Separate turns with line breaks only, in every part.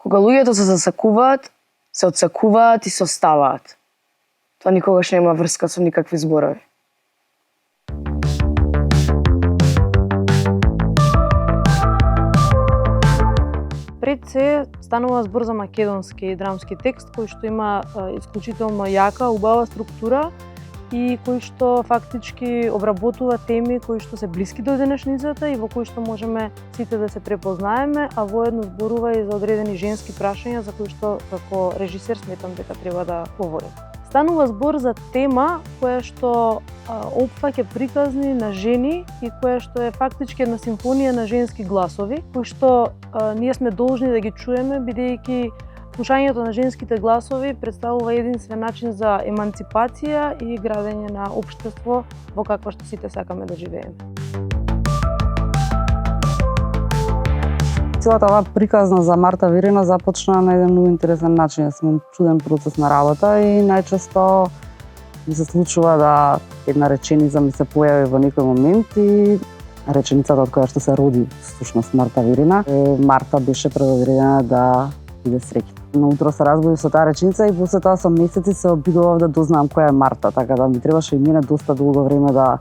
Кога луѓето се засакуваат, се отсакуваат и се оставаат. Тоа никогаш нема врска со никакви зборови.
Пред се станува збор за македонски драмски текст кој што има исклучително јака, убава структура и кој што фактички обработува теми кои што се блиски до денешницата и во кои што можеме сите да се препознаеме, а воедно зборува и за одредени женски прашања за кои што како режисер сметам дека треба да говорим. Станува збор за тема која што опфаќа приказни на жени и која што е фактички една симфонија на женски гласови, кои што ние сме должни да ги чуеме, бидејќи слушањето на женските гласови представува единствен начин за еманципација и градење на општество во какво што сите сакаме да живееме.
Целата оваа приказна за Марта Вирина започна на еден многу интересен начин. Јас имам чуден процес на работа и најчесто ми се случува да една реченица ми се појави во некој момент и реченицата од која што се роди всушност Марта Вирина. Марта беше предодредена да биде среќна. На утро се разбудив со таа реченица и после тоа со месеци се обидував да дознам која е Марта, така да ми требаше и мене доста долго време да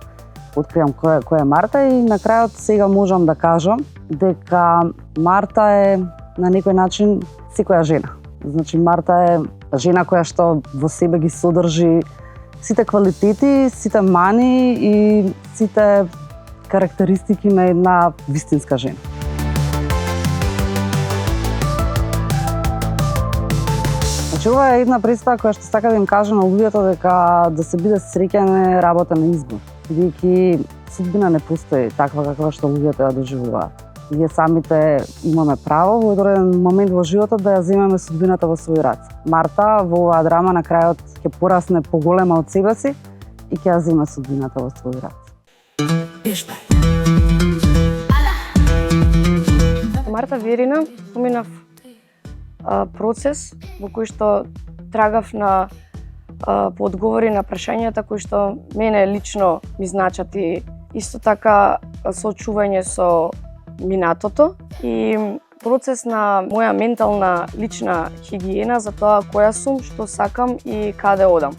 откриам која е Марта и на крајот сега можам да кажам дека Марта е на некој начин секоја жена. Значи Марта е жена која што во себе ги содржи сите квалитети, сите мани и сите карактеристики на една вистинска жена. Значи ова е една представа која што сака да им каже на луѓето дека да се биде среќен е работа на избор. Бидејќи судбина не постои таква каква што луѓето ја доживуваат. Ние самите имаме право во одреден момент во животот да ја земеме судбината во своји раце. Марта во оваа драма на крајот ќе порасне поголема од себе си и ќе ја земе судбината во своји раце.
Марта Вирина поминав процес во кој што трагав на по одговори на прашањата кои што мене лично ми значат и исто така соочување со минатото и процес на моја ментална лична хигиена за тоа која сум, што сакам и каде одам.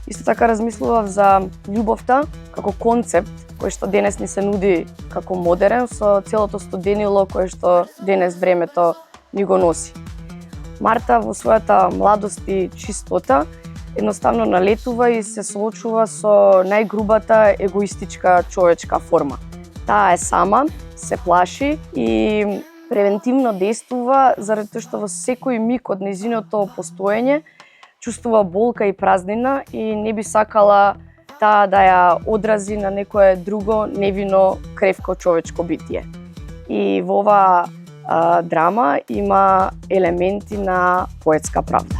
Исто така размислував за љубовта како концепт кој што денес ни се нуди како модерен со целото студенило кое што денес времето ни го носи. Марта во својата младост и чистота едноставно налетува и се соочува со најгрубата егоистичка човечка форма. Таа е сама, се плаши и превентивно действува заради тоа што во секој миг од нејзиното постоење чувствува болка и празнина и не би сакала таа да ја одрази на некое друго невино кревко човечко битие. И во оваа драма има елементи на поетска правда.